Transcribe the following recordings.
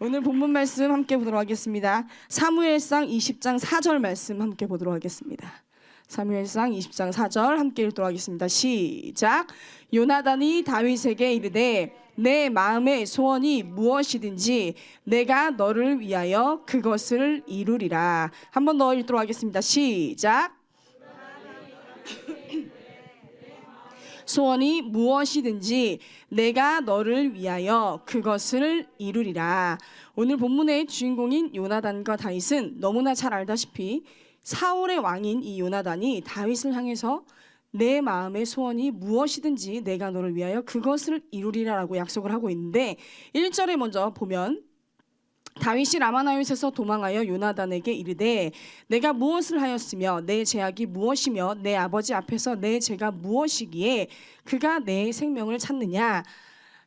오늘 본문 말씀 함께 보도록 하겠습니다. 사무엘상 20장 4절 말씀 함께 보도록 하겠습니다. 사무엘상 20장 4절 함께 읽도록 하겠습니다. 시작. 요나단이 다윗에게 이르되 내 마음의 소원이 무엇이든지 내가 너를 위하여 그것을 이루리라. 한 번 더 읽도록 하겠습니다. 시작. 소원이 무엇이든지 내가 너를 위하여 그것을 이루리라. 오늘 본문의 주인공인 요나단과 다윗은 너무나 잘 알다시피 사울의 왕인 이 요나단이 다윗을 향해서 내 마음의 소원이 무엇이든지 내가 너를 위하여 그것을 이루리라라고 약속을 하고 있는데 1절에 먼저 보면 다윗이 라마나윗에서 도망하여 요나단에게 이르되 내가 무엇을 하였으며 내 죄악이 무엇이며 내 아버지 앞에서 내 죄가 무엇이기에 그가 내 생명을 찾느냐.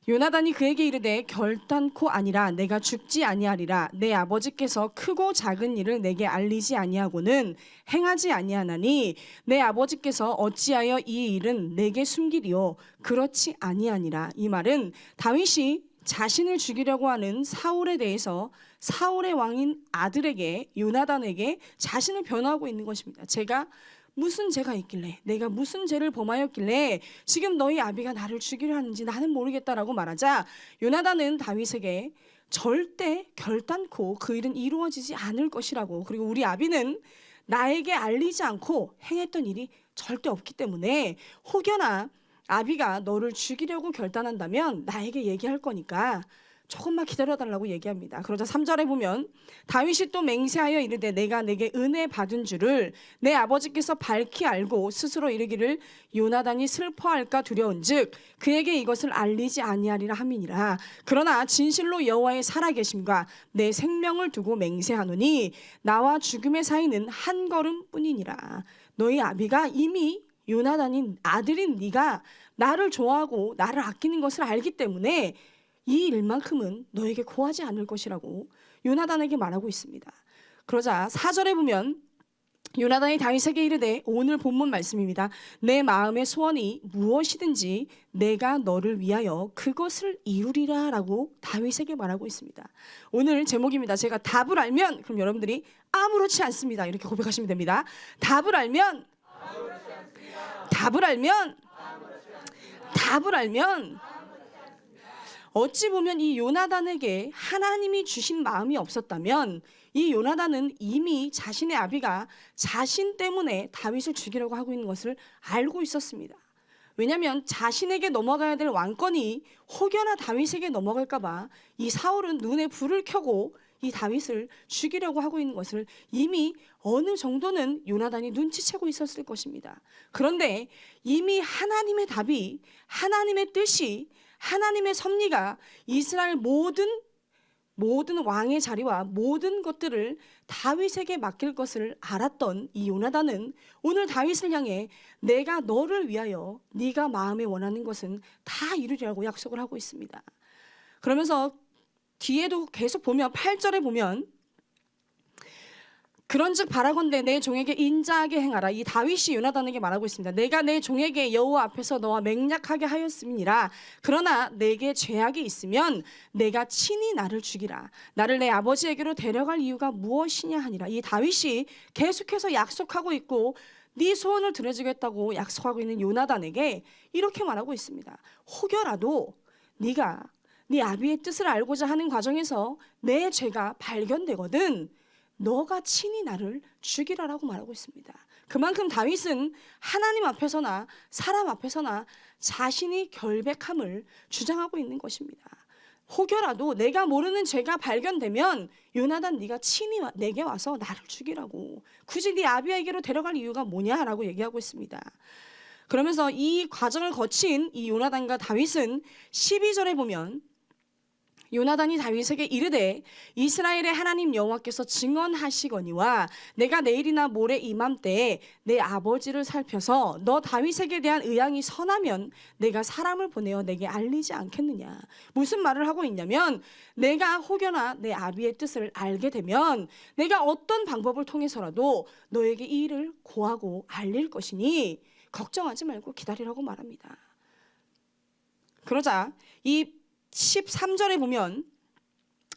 요나단이 그에게 이르되 결단코 아니라 내가 죽지 아니하리라. 내 아버지께서 크고 작은 일을 내게 알리지 아니하고는 행하지 아니하나니 내 아버지께서 어찌하여 이 일은 내게 숨기리요. 그렇지 아니하니라. 이 말은 다윗이 자신을 죽이려고 하는 사울에 대해서 사울의 왕인 아들에게 요나단에게 자신을 변호하고 있는 것입니다. 제가 무슨 죄가 있길래 내가 무슨 죄를 범하였길래 지금 너희 아비가 나를 죽이려 하는지 나는 모르겠다라고 말하자 요나단은 다윗에게 절대 결단코 그 일은 이루어지지 않을 것이라고, 그리고 우리 아비는 나에게 알리지 않고 행했던 일이 절대 없기 때문에 혹여나 아비가 너를 죽이려고 결단한다면 나에게 얘기할 거니까 조금만 기다려달라고 얘기합니다. 그러자 3절에 보면 다윗이 또 맹세하여 이르되 내가 내게 은혜 받은 줄을 내 아버지께서 밝히 알고 스스로 이르기를 요나단이 슬퍼할까 두려운즉 그에게 이것을 알리지 아니하리라 함이니라. 그러나 진실로 여호와의 살아계심과 내 생명을 두고 맹세하노니 나와 죽음의 사이는 한 걸음뿐이니라. 너희 아비가 이미 요나단인 아들인 네가 나를 좋아하고 나를 아끼는 것을 알기 때문에 이 일만큼은 너에게 고하지 않을 것이라고 요나단에게 말하고 있습니다. 그러자 4절에 보면 요나단이 다윗에게 이르되, 오늘 본문 말씀입니다. 내 마음의 소원이 무엇이든지 내가 너를 위하여 그것을 이루리라 라고 다윗에게 말하고 있습니다. 오늘 제목입니다. 제가 답을 알면, 그럼 여러분들이 아무렇지 않습니다 이렇게 고백하시면 됩니다. 답을 알면 어찌 보면 이 요나단에게 하나님이 주신 마음이 없었다면 이 요나단은 이미 자신의 아비가 자신 때문에 다윗을 죽이려고 하고 있는 것을 알고 있었습니다. 왜냐하면 자신에게 넘어가야 될 왕권이 혹여나 다윗에게 넘어갈까 봐 이 사울은 눈에 불을 켜고 이 다윗을 죽이려고 하고 있는 것을 이미 어느 정도는 요나단이 눈치채고 있었을 것입니다. 그런데 이미 하나님의 답이, 하나님의 뜻이, 하나님의 섭리가 이스라엘 모든 왕의 자리와 모든 것들을 다윗에게 맡길 것을 알았던 이 요나단은 오늘 다윗을 향해 내가 너를 위하여 네가 마음에 원하는 것은 다 이루리라고 약속을 하고 있습니다. 그러면서 뒤에도 계속 보면 8절에 보면 그런즉 바라건대 내 종에게 인자하게 행하라. 이 다윗이 요나단에게 말하고 있습니다. 내가 내 종에게 여호와 앞에서 너와 맹약하게 하였음이니라. 그러나 내게 죄악이 있으면 내가 친히 나를 죽이라. 나를 내 아버지에게로 데려갈 이유가 무엇이냐 하니라. 이 다윗이 계속해서 약속하고 있고 네 소원을 들어주겠다고 약속하고 있는 요나단에게 이렇게 말하고 있습니다. 혹여라도 네가 네 아비의 뜻을 알고자 하는 과정에서 내 죄가 발견되거든 너가 친히 나를 죽이라라고 말하고 있습니다. 그만큼 다윗은 하나님 앞에서나 사람 앞에서나 자신이 결백함을 주장하고 있는 것입니다. 혹여라도 내가 모르는 죄가 발견되면 요나단 네가 친히 내게 와서 나를 죽이라고, 굳이 네 아비에게로 데려갈 이유가 뭐냐라고 얘기하고 있습니다. 그러면서 이 과정을 거친 이 요나단과 다윗은 12절에 보면 요나단이 다윗에게 이르되 이스라엘의 하나님 여호와께서 증언하시거니와 내가 내일이나 모레 이맘때에 내 아버지를 살펴서 너 다윗에게 대한 의향이 선하면 내가 사람을 보내어 내게 알리지 않겠느냐. 무슨 말을 하고 있냐면 내가 혹여나 내 아비의 뜻을 알게 되면 내가 어떤 방법을 통해서라도 너에게 이 일을 고하고 알릴 것이니 걱정하지 말고 기다리라고 말합니다. 그러자 이 13절에 보면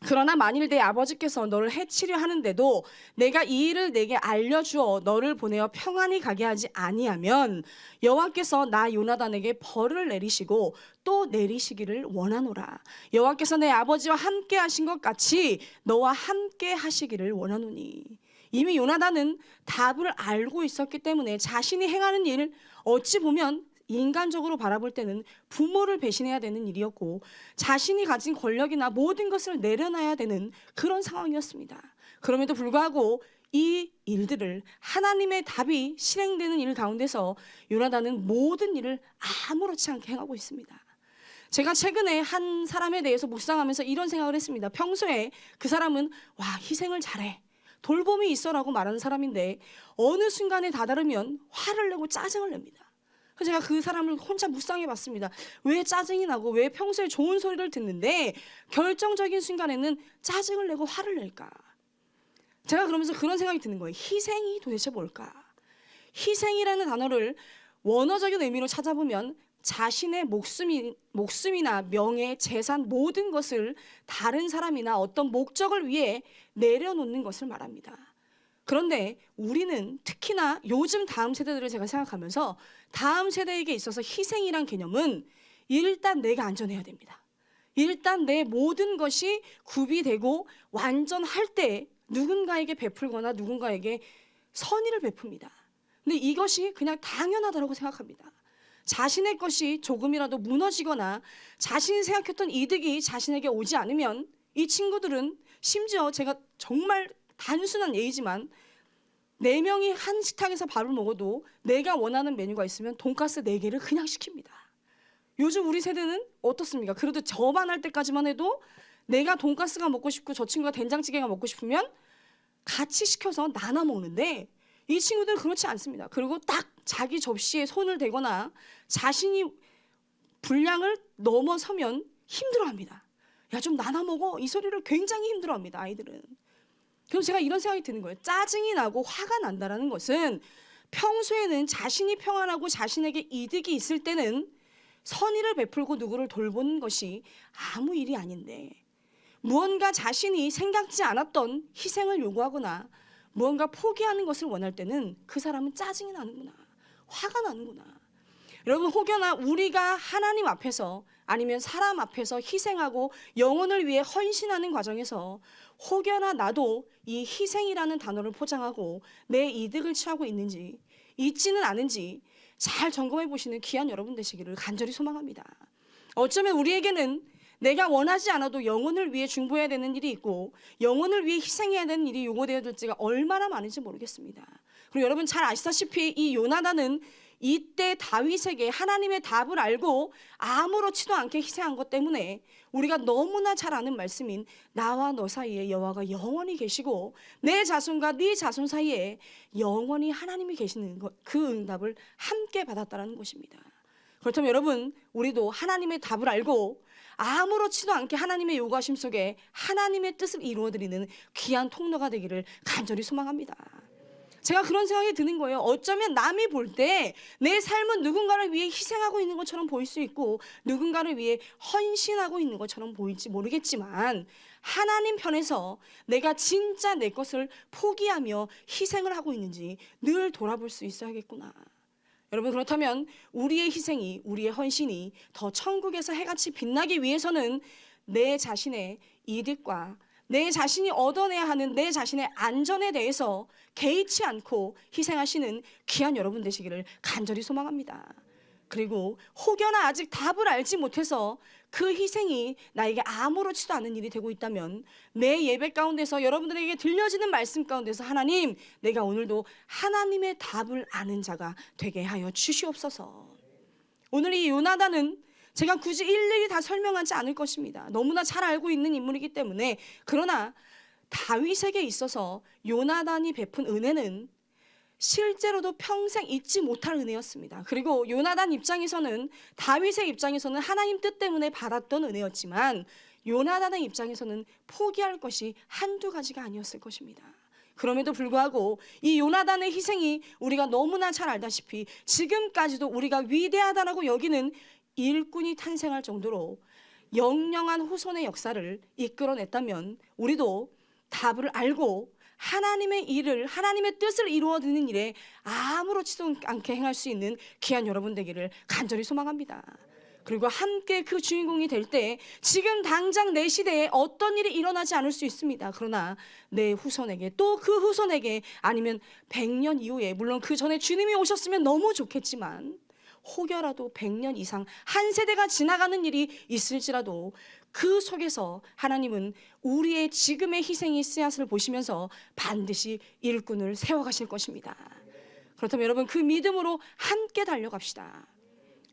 그러나 만일 내 아버지께서 너를 해치려 하는데도 내가 이 일을 내게 알려주어 너를 보내어 평안히 가게 하지 아니하면 여호와께서 나 요나단에게 벌을 내리시고 또 내리시기를 원하노라. 여호와께서 내 아버지와 함께 하신 것 같이 너와 함께 하시기를 원하노니. 이미 요나단은 답을 알고 있었기 때문에 자신이 행하는 일, 어찌 보면 인간적으로 바라볼 때는 부모를 배신해야 되는 일이었고 자신이 가진 권력이나 모든 것을 내려놔야 되는 그런 상황이었습니다. 그럼에도 불구하고 이 일들을 하나님의 답이 실행되는 일 가운데서 요나단은 모든 일을 아무렇지 않게 행하고 있습니다. 제가 최근에 한 사람에 대해서 묵상하면서 이런 생각을 했습니다. 평소에 그 사람은 와, 희생을 잘해, 돌봄이 있어라고 말하는 사람인데 어느 순간에 다다르면 화를 내고 짜증을 냅니다. 그래서 제가 그 사람을 혼자 묵상해 봤습니다. 왜 짜증이 나고 왜 평소에 좋은 소리를 듣는데 결정적인 순간에는 짜증을 내고 화를 낼까? 제가 그러면서 그런 생각이 드는 거예요. 희생이 도대체 뭘까? 희생이라는 단어를 원어적인 의미로 찾아보면 자신의 목숨이나 명예, 재산 모든 것을 다른 사람이나 어떤 목적을 위해 내려놓는 것을 말합니다. 그런데 우리는 특히나 요즘 다음 세대들을 제가 생각하면서 다음 세대에게 있어서 희생이란 개념은 일단 내가 안전해야 됩니다. 일단 내 모든 것이 구비되고 완전할 때 누군가에게 베풀거나 누군가에게 선의를 베풉니다. 근데 이것이 그냥 당연하다고 생각합니다. 자신의 것이 조금이라도 무너지거나 자신이 생각했던 이득이 자신에게 오지 않으면 이 친구들은 심지어 제가 정말 단순한 예이지만 4명이 한 식탁에서 밥을 먹어도 내가 원하는 메뉴가 있으면 돈가스 4개를 그냥 시킵니다. 요즘 우리 세대는 어떻습니까? 그래도 저만 할 때까지만 해도 내가 돈가스가 먹고 싶고 저 친구가 된장찌개가 먹고 싶으면 같이 시켜서 나눠 먹는데 이 친구들은 그렇지 않습니다. 그리고 딱 자기 접시에 손을 대거나 자신이 분량을 넘어서면 힘들어합니다. 야, 좀 나눠 먹어. 이 소리를 굉장히 힘들어합니다, 아이들은. 그럼 제가 이런 생각이 드는 거예요. 짜증이 나고 화가 난다라는 것은 평소에는 자신이 평안하고 자신에게 이득이 있을 때는 선의를 베풀고 누구를 돌보는 것이 아무 일이 아닌데 무언가 자신이 생각지 않았던 희생을 요구하거나 무언가 포기하는 것을 원할 때는 그 사람은 짜증이 나는구나, 화가 나는구나. 여러분, 혹여나 우리가 하나님 앞에서 아니면 사람 앞에서 희생하고 영혼을 위해 헌신하는 과정에서 혹여나 나도 이 희생이라는 단어를 포장하고 내 이득을 취하고 있는지 있지는 않은지 잘 점검해 보시는 귀한 여러분 되시기를 간절히 소망합니다. 어쩌면 우리에게는 내가 원하지 않아도 영혼을 위해 중보해야 되는 일이 있고 영혼을 위해 희생해야 되는 일이 요구되어질지가 얼마나 많은지 모르겠습니다. 그리고 여러분 잘 아시다시피 이 요나단은 이때 다윗에게 하나님의 답을 알고 아무렇지도 않게 희생한 것 때문에 우리가 너무나 잘 아는 말씀인 나와 너 사이에 여호와가 영원히 계시고 내 자손과 네 자손 사이에 영원히 하나님이 계시는 것, 그 응답을 함께 받았다는 것입니다. 그렇다면 여러분, 우리도 하나님의 답을 알고 아무렇지도 않게 하나님의 요구하심 속에 하나님의 뜻을 이루어드리는 귀한 통로가 되기를 간절히 소망합니다. 제가 그런 생각이 드는 거예요. 어쩌면 남이 볼 때 내 삶은 누군가를 위해 희생하고 있는 것처럼 보일 수 있고 누군가를 위해 헌신하고 있는 것처럼 보일지 모르겠지만 하나님 편에서 내가 진짜 내 것을 포기하며 희생을 하고 있는지 늘 돌아볼 수 있어야겠구나. 여러분, 그렇다면 우리의 희생이, 우리의 헌신이 더 천국에서 해같이 빛나기 위해서는 내 자신의 이득과 내 자신이 얻어내야 하는 내 자신의 안전에 대해서 개의치 않고 희생하시는 귀한 여러분 되시기를 간절히 소망합니다. 그리고 혹여나 아직 답을 알지 못해서 그 희생이 나에게 아무렇지도 않은 일이 되고 있다면 내 예배 가운데서 여러분들에게 들려지는 말씀 가운데서 하나님, 내가 오늘도 하나님의 답을 아는 자가 되게 하여 주시옵소서. 오늘 이 요나단은 제가 굳이 일일이 다 설명하지 않을 것입니다. 너무나 잘 알고 있는 인물이기 때문에. 그러나 다윗에게 있어서 요나단이 베푼 은혜는 실제로도 평생 잊지 못할 은혜였습니다. 그리고 요나단 입장에서는, 다윗의 입장에서는 하나님 뜻 때문에 받았던 은혜였지만 요나단의 입장에서는 포기할 것이 한두 가지가 아니었을 것입니다. 그럼에도 불구하고 이 요나단의 희생이 우리가 너무나 잘 알다시피 지금까지도 우리가 위대하다라고 여기는 일꾼이 탄생할 정도로 영영한 후손의 역사를 이끌어냈다면 우리도 답을 알고 하나님의 일을, 하나님의 뜻을 이루어드는 일에 아무렇지도 않게 행할 수 있는 귀한 여러분 되기를 간절히 소망합니다. 그리고 함께 그 주인공이 될 때 지금 당장 내 시대에 어떤 일이 일어나지 않을 수 있습니다. 그러나 내 후손에게, 또 그 후손에게, 아니면 100년 이후에, 물론 그 전에 주님이 오셨으면 너무 좋겠지만 혹여라도 100년 이상 한 세대가 지나가는 일이 있을지라도 그 속에서 하나님은 우리의 지금의 희생의 씨앗을 보시면서 반드시 일꾼을 세워가실 것입니다. 그렇다면 여러분, 그 믿음으로 함께 달려갑시다.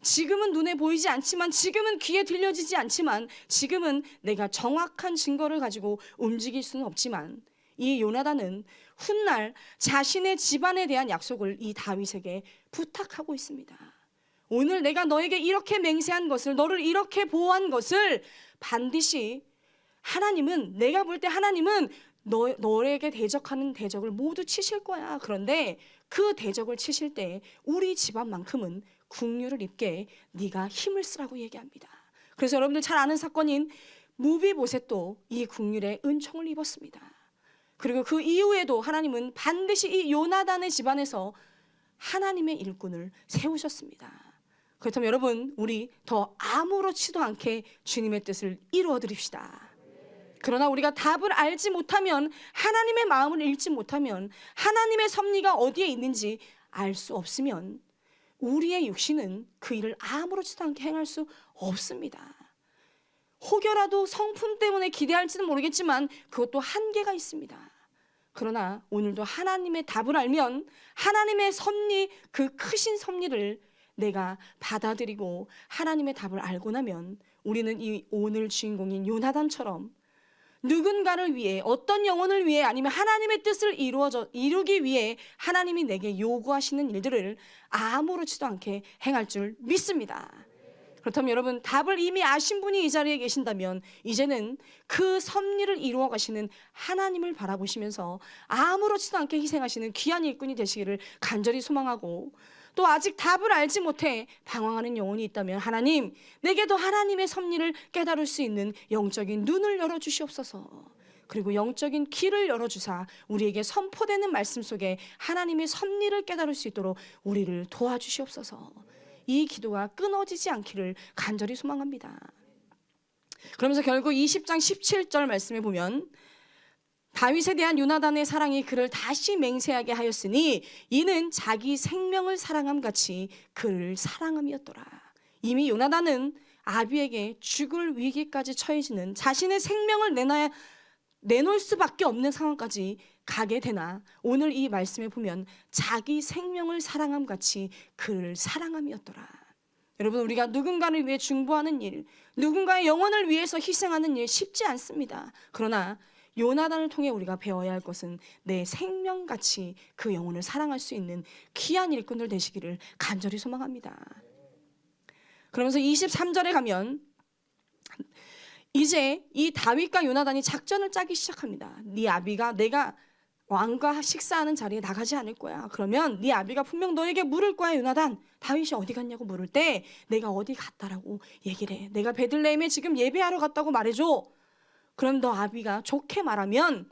지금은 눈에 보이지 않지만, 지금은 귀에 들려지지 않지만, 지금은 내가 정확한 증거를 가지고 움직일 수는 없지만, 이 요나단은 훗날 자신의 집안에 대한 약속을 이 다윗에게 부탁하고 있습니다. 오늘 내가 너에게 이렇게 맹세한 것을, 너를 이렇게 보호한 것을 반드시 하나님은, 내가 볼 때 하나님은 너에게 대적하는 대적을 모두 치실 거야. 그런데 그 대적을 치실 때 우리 집안만큼은 국류를 입게 네가 힘을 쓰라고 얘기합니다. 그래서 여러분들 잘 아는 사건인 무비보셋도 이 국률의 은총을 입었습니다. 그리고 그 이후에도 하나님은 반드시 이 요나단의 집안에서 하나님의 일꾼을 세우셨습니다. 그렇다면 여러분, 우리 더 아무렇지도 않게 주님의 뜻을 이루어 드립시다. 그러나 우리가 답을 알지 못하면, 하나님의 마음을 읽지 못하면, 하나님의 섭리가 어디에 있는지 알 수 없으면 우리의 육신은 그 일을 아무렇지도 않게 행할 수 없습니다. 혹여라도 성품 때문에 기대할지는 모르겠지만 그것도 한계가 있습니다. 그러나 오늘도 하나님의 답을 알면 하나님의 섭리, 그 크신 섭리를 내가 받아들이고 하나님의 답을 알고 나면 우리는 이 오늘 주인공인 요나단처럼 누군가를 위해, 어떤 영혼을 위해, 아니면 하나님의 뜻을 이루기 위해 하나님이 내게 요구하시는 일들을 아무렇지도 않게 행할 줄 믿습니다. 그렇다면 여러분, 답을 이미 아신 분이 이 자리에 계신다면 이제는 그 섭리를 이루어 가시는 하나님을 바라보시면서 아무렇지도 않게 희생하시는 귀한 일꾼이 되시기를 간절히 소망하고, 또 아직 답을 알지 못해 방황하는 영혼이 있다면 하나님, 내게도 하나님의 섭리를 깨달을 수 있는 영적인 눈을 열어주시옵소서. 그리고 영적인 길을 열어주사 우리에게 선포되는 말씀 속에 하나님의 섭리를 깨달을 수 있도록 우리를 도와주시옵소서. 이 기도가 끊어지지 않기를 간절히 소망합니다. 그러면서 결국 20장 17절 말씀에 보면 다윗에 대한 요나단의 사랑이 그를 다시 맹세하게 하였으니 이는 자기 생명을 사랑함 같이 그를 사랑함이었더라. 이미 요나단은 아비에게 죽을 위기까지 처해지는, 자신의 생명을 내놓을 수밖에 없는 상황까지 가게 되나 오늘 이 말씀에 보면 자기 생명을 사랑함 같이 그를 사랑함이었더라. 여러분, 우리가 누군가를 위해 중보하는 일, 누군가의 영혼을 위해서 희생하는 일 쉽지 않습니다. 그러나 요나단을 통해 우리가 배워야 할 것은 내 생명같이 그 영혼을 사랑할 수 있는 귀한 일꾼들 되시기를 간절히 소망합니다. 그러면서 23절에 가면 이제 이 다윗과 요나단이 작전을 짜기 시작합니다. 네 아비가 내가 왕과 식사하는 자리에 나가지 않을 거야. 그러면 네 아비가 분명 너에게 물을 거야. 요나단, 다윗이 어디 갔냐고 물을 때 내가 어디 갔다라고 얘기를 해. 내가 베들레헴에 지금 예배하러 갔다고 말해줘. 그럼 너 아비가 좋게 말하면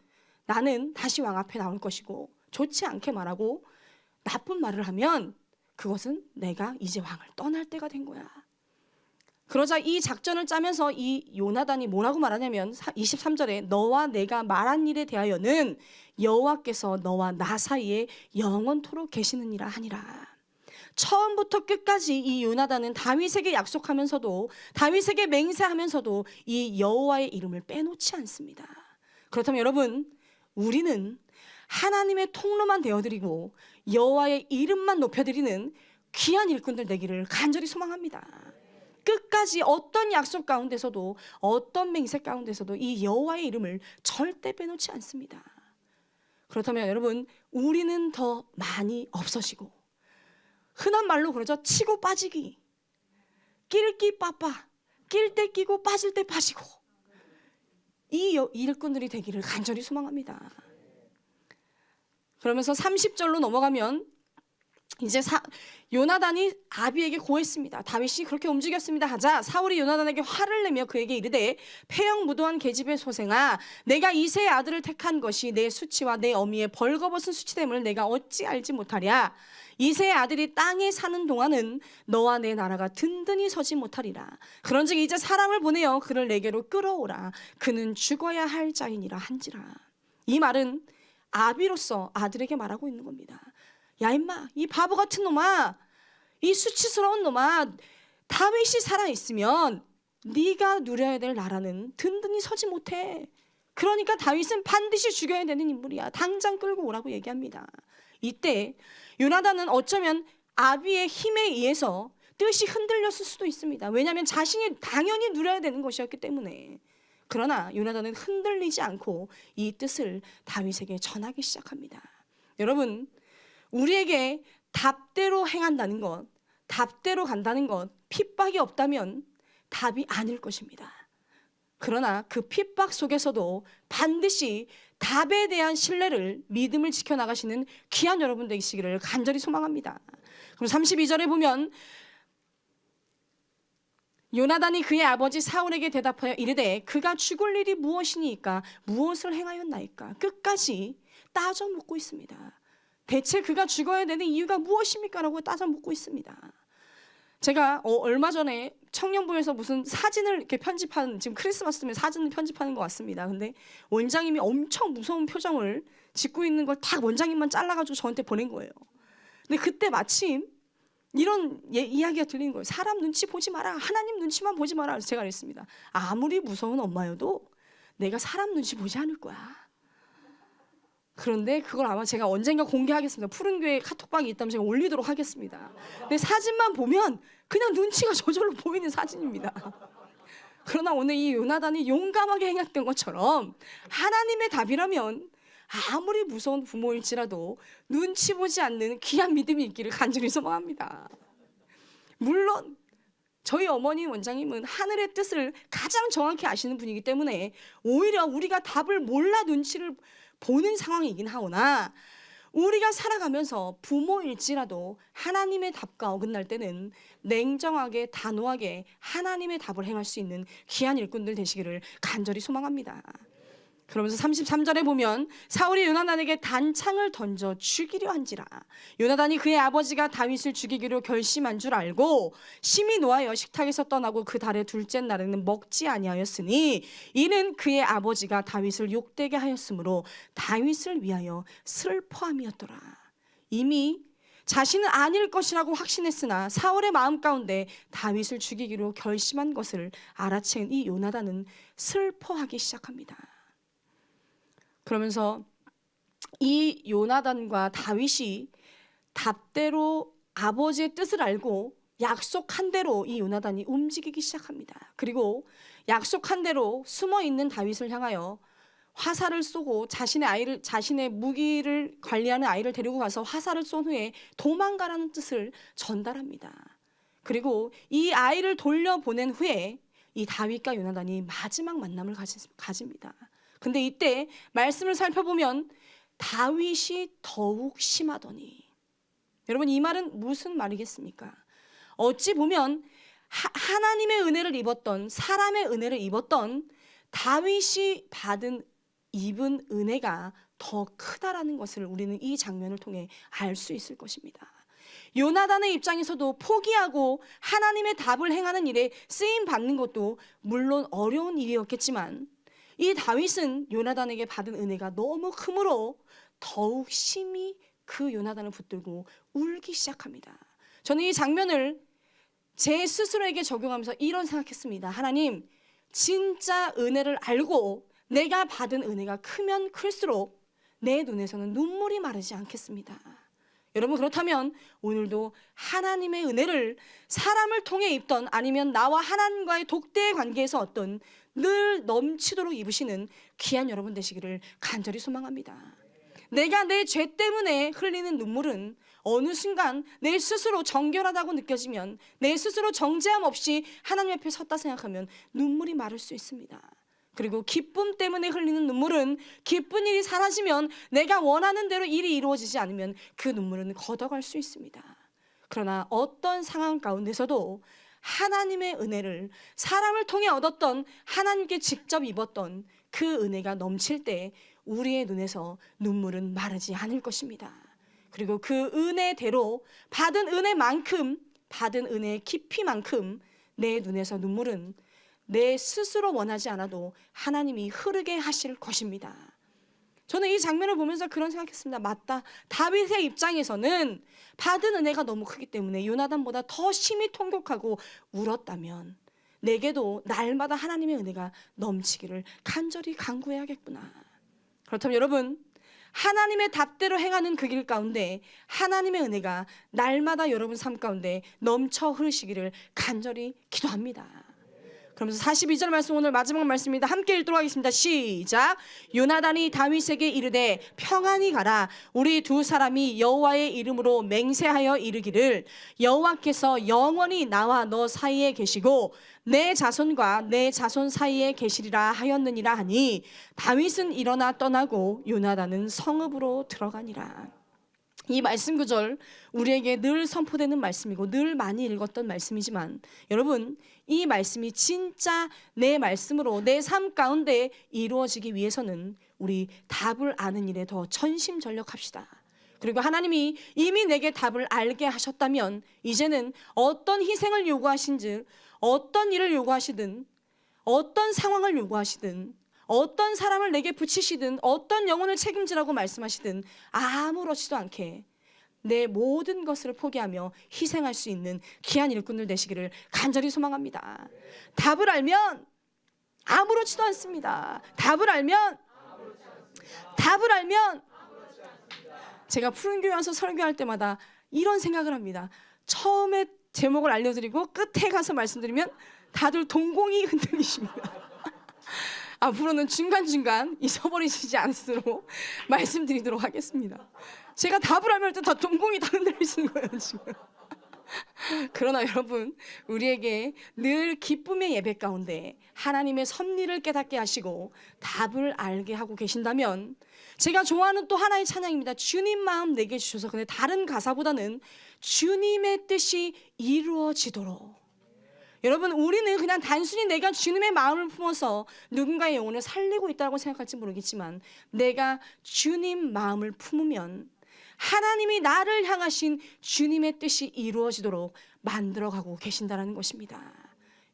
나는 다시 왕 앞에 나올 것이고, 좋지 않게 말하고 나쁜 말을 하면 그것은 내가 이제 왕을 떠날 때가 된 거야. 그러자 이 작전을 짜면서 이 요나단이 뭐라고 말하냐면 23절에 너와 내가 말한 일에 대하여는 여호와께서 너와 나 사이에 영원토록 계시느니라 하니라. 처음부터 끝까지 이 요나단은 다윗에게 약속하면서도, 다윗에게 맹세하면서도 이 여호와의 이름을 빼놓지 않습니다. 그렇다면 여러분, 우리는 하나님의 통로만 되어드리고 여호와의 이름만 높여드리는 귀한 일꾼들 되기를 간절히 소망합니다. 끝까지 어떤 약속 가운데서도, 어떤 맹세 가운데서도 이 여호와의 이름을 절대 빼놓지 않습니다. 그렇다면 여러분, 우리는 더 많이 없어지고, 흔한 말로 그러죠, 치고 빠지기, 낄끼 빠빠, 낄 때 끼고 빠질 때 빠지고, 이 일꾼들이 되기를 간절히 소망합니다. 그러면서 30절로 넘어가면 이제 요나단이 아비에게 고했습니다. 다윗이 그렇게 움직였습니다 하자 사울이 요나단에게 화를 내며 그에게 이르되 폐역무도한 계집의 소생아, 내가 이새의 아들을 택한 것이 내 수치와 내 어미의 벌거벗은 수치됨을 내가 어찌 알지 못하랴. 이새의 아들이 땅에 사는 동안은 너와 내 나라가 든든히 서지 못하리라. 그런즉 이제 사람을 보내어 그를 내게로 끌어오라. 그는 죽어야 할 자이니라 한지라. 이 말은 아비로서 아들에게 말하고 있는 겁니다. 야 임마, 이 바보 같은 놈아, 이 수치스러운 놈아, 다윗이 살아있으면 네가 누려야 될 나라는 든든히 서지 못해. 그러니까 다윗은 반드시 죽여야 되는 인물이야. 당장 끌고 오라고 얘기합니다. 이때 요나단은 어쩌면 아비의 힘에 의해서 뜻이 흔들렸을 수도 있습니다. 왜냐하면 자신이 당연히 누려야 되는 것이었기 때문에. 그러나 요나단은 흔들리지 않고 이 뜻을 다윗에게 전하기 시작합니다. 여러분, 우리에게 답대로 행한다는 것, 답대로 간다는 것, 핍박이 없다면 답이 아닐 것입니다. 그러나 그 핍박 속에서도 반드시 답에 대한 신뢰를, 믿음을 지켜나가시는 귀한 여러분 되시기를 간절히 소망합니다. 그럼 32절에 보면 요나단이 그의 아버지 사울에게 대답하여 이르되 그가 죽을 일이 무엇이니까 무엇을 행하였나이까. 끝까지 따져 묻고 있습니다. 대체 그가 죽어야 되는 이유가 무엇입니까? 라고 따져 묻고 있습니다. 제가 얼마 전에 청년부에서 무슨 사진을 이렇게 편집한, 지금 크리스마스 때문에 사진을 편집하는 것 같습니다. 근데 원장님이 엄청 무서운 표정을 짓고 있는 걸 다 원장님만 잘라가지고 저한테 보낸 거예요. 근데 그때 마침 이런 이야기가 들리는 거예요. 사람 눈치 보지 마라. 하나님 눈치만 보지 마라. 그래서 제가 그랬습니다. 아무리 무서운 엄마여도 내가 사람 눈치 보지 않을 거야. 그런데 그걸 아마 제가 언젠가 공개하겠습니다. 푸른교회 카톡방이 있다면 제가 올리도록 하겠습니다. 근데 사진만 보면 그냥 눈치가 저절로 보이는 사진입니다. 그러나 오늘 이 요나단이 용감하게 행했던 것처럼 하나님의 답이라면 아무리 무서운 부모일지라도 눈치 보지 않는 귀한 믿음이 있기를 간절히 소망합니다. 물론 저희 어머니 원장님은 하늘의 뜻을 가장 정확히 아시는 분이기 때문에 오히려 우리가 답을 몰라 눈치를 보는 상황이긴 하오나, 우리가 살아가면서 부모일지라도 하나님의 답과 어긋날 때는 냉정하게 단호하게 하나님의 답을 행할 수 있는 귀한 일꾼들 되시기를 간절히 소망합니다. 그러면서 33절에 보면 사울이 요나단에게 단창을 던져 죽이려 한지라. 요나단이 그의 아버지가 다윗을 죽이기로 결심한 줄 알고 심히 노하여 식탁에서 떠나고 그 달의 둘째 날에는 먹지 아니하였으니 이는 그의 아버지가 다윗을 욕되게 하였으므로 다윗을 위하여 슬퍼함이었더라. 이미 자신은 아닐 것이라고 확신했으나 사울의 마음 가운데 다윗을 죽이기로 결심한 것을 알아챈 이 요나단은 슬퍼하기 시작합니다. 그러면서 이 요나단과 다윗이 답대로 아버지의 뜻을 알고 약속한 대로 이 요나단이 움직이기 시작합니다. 그리고 약속한 대로 숨어 있는 다윗을 향하여 화살을 쏘고 자신의 무기를 관리하는 아이를 데리고 가서 화살을 쏜 후에 도망가라는 뜻을 전달합니다. 그리고 이 아이를 돌려보낸 후에 이 다윗과 요나단이 마지막 만남을 가집니다. 근데 이때 말씀을 살펴보면 다윗이 더욱 심하더니, 여러분 이 말은 무슨 말이겠습니까? 어찌 보면 하나님의 은혜를 입었던, 사람의 은혜를 입었던 다윗이 입은 은혜가 더 크다라는 것을 우리는 이 장면을 통해 알 수 있을 것입니다. 요나단의 입장에서도 포기하고 하나님의 답을 행하는 일에 쓰임 받는 것도 물론 어려운 일이었겠지만 이 다윗은 요나단에게 받은 은혜가 너무 크므로 더욱 심히 그 요나단을 붙들고 울기 시작합니다. 저는 이 장면을 제 스스로에게 적용하면서 이런 생각했습니다. 하나님, 진짜 은혜를 알고 내가 받은 은혜가 크면 클수록 내 눈에서는 눈물이 마르지 않겠습니다. 여러분, 그렇다면 오늘도 하나님의 은혜를 사람을 통해 입던 아니면 나와 하나님과의 독대의 관계에서 어떤 늘 넘치도록 입으시는 귀한 여러분 되시기를 간절히 소망합니다. 내가 내 죄 때문에 흘리는 눈물은 어느 순간 내 스스로 정결하다고 느껴지면, 내 스스로 정죄함 없이 하나님 앞에 섰다 생각하면 눈물이 마를 수 있습니다. 그리고 기쁨 때문에 흘리는 눈물은 기쁜 일이 사라지면 내가 원하는 대로 일이 이루어지지 않으면 그 눈물은 걷어갈 수 있습니다. 그러나 어떤 상황 가운데서도 하나님의 은혜를 사람을 통해 얻었던 하나님께 직접 입었던 그 은혜가 넘칠 때 우리의 눈에서 눈물은 마르지 않을 것입니다. 그리고 그 은혜대로 받은 은혜만큼 받은 은혜의 깊이만큼 내 눈에서 눈물은 내 스스로 원하지 않아도 하나님이 흐르게 하실 것입니다. 저는 이 장면을 보면서 그런 생각했습니다. 맞다. 다윗의 입장에서는 받은 은혜가 너무 크기 때문에 요나단보다 더 심히 통곡하고 울었다면 내게도 날마다 하나님의 은혜가 넘치기를 간절히 간구해야겠구나. 그렇다면 여러분, 하나님의 답대로 행하는 그 길 가운데 하나님의 은혜가 날마다 여러분 삶 가운데 넘쳐 흐르시기를 간절히 기도합니다. 그러면서 42절 말씀, 오늘 마지막 말씀입니다. 함께 읽도록 하겠습니다. 시작. 요나단이 다윗에게 이르되 평안히 가라. 우리 두 사람이 여호와의 이름으로 맹세하여 이르기를 여호와께서 영원히 나와 너 사이에 계시고 내 자손과 내 자손 사이에 계시리라 하였느니라 하니 다윗은 일어나 떠나고 요나단은 성읍으로 들어가니라. 이 말씀 구절 우리에게 늘 선포되는 말씀이고 늘 많이 읽었던 말씀이지만 여러분, 이 말씀이 진짜 내 말씀으로 내 삶 가운데 이루어지기 위해서는 우리 답을 아는 일에 더 전심전력합시다. 그리고 하나님이 이미 내게 답을 알게 하셨다면 이제는 어떤 희생을 요구하신지, 어떤 일을 요구하시든, 어떤 상황을 요구하시든, 어떤 사람을 내게 붙이시든, 어떤 영혼을 책임지라고 말씀하시든 아무렇지도 않게 내 모든 것을 포기하며 희생할 수 있는 귀한 일꾼들 되시기를 간절히 소망합니다. 답을 알면 아무렇지도 않습니다. 답을 알면 제가 푸른교회 와서 설교할 때마다 이런 생각을 합니다. 처음에 제목을 알려드리고 끝에 가서 말씀드리면 다들 동공이 흔들리십니다. 앞으로는 중간중간 잊어버리시지 않도록 말씀드리도록 하겠습니다. 제가 답을 하면 다 동공이 다 흔들리시는 거예요 지금. 그러나 여러분, 우리에게 늘 기쁨의 예배 가운데 하나님의 섭리를 깨닫게 하시고 답을 알게 하고 계신다면, 제가 좋아하는 또 하나의 찬양입니다. 주님 마음 내게 주셔서. 근데 다른 가사보다는 주님의 뜻이 이루어지도록. 여러분, 우리는 그냥 단순히 내가 주님의 마음을 품어서 누군가의 영혼을 살리고 있다고 생각할지 모르겠지만 내가 주님 마음을 품으면 하나님이 나를 향하신 주님의 뜻이 이루어지도록 만들어가고 계신다는 것입니다.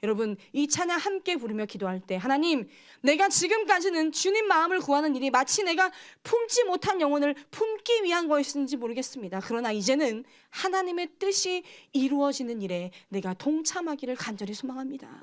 여러분, 이 찬양 함께 부르며 기도할 때 하나님, 내가 지금까지는 주님 마음을 구하는 일이 마치 내가 품지 못한 영혼을 품기 위한 것인지 모르겠습니다. 그러나 이제는 하나님의 뜻이 이루어지는 일에 내가 동참하기를 간절히 소망합니다.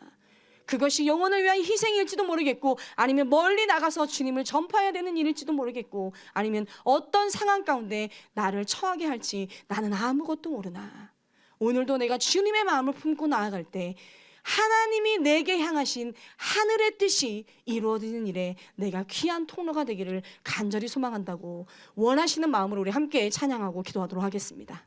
그것이 영혼을 위한 희생일지도 모르겠고, 아니면 멀리 나가서 주님을 전파해야 되는 일일지도 모르겠고, 아니면 어떤 상황 가운데 나를 처하게 할지 나는 아무것도 모르나 오늘도 내가 주님의 마음을 품고 나아갈 때 하나님이 내게 향하신 하늘의 뜻이 이루어지는 일에 내가 귀한 통로가 되기를 간절히 소망한다고 원하시는 마음으로 우리 함께 찬양하고 기도하도록 하겠습니다.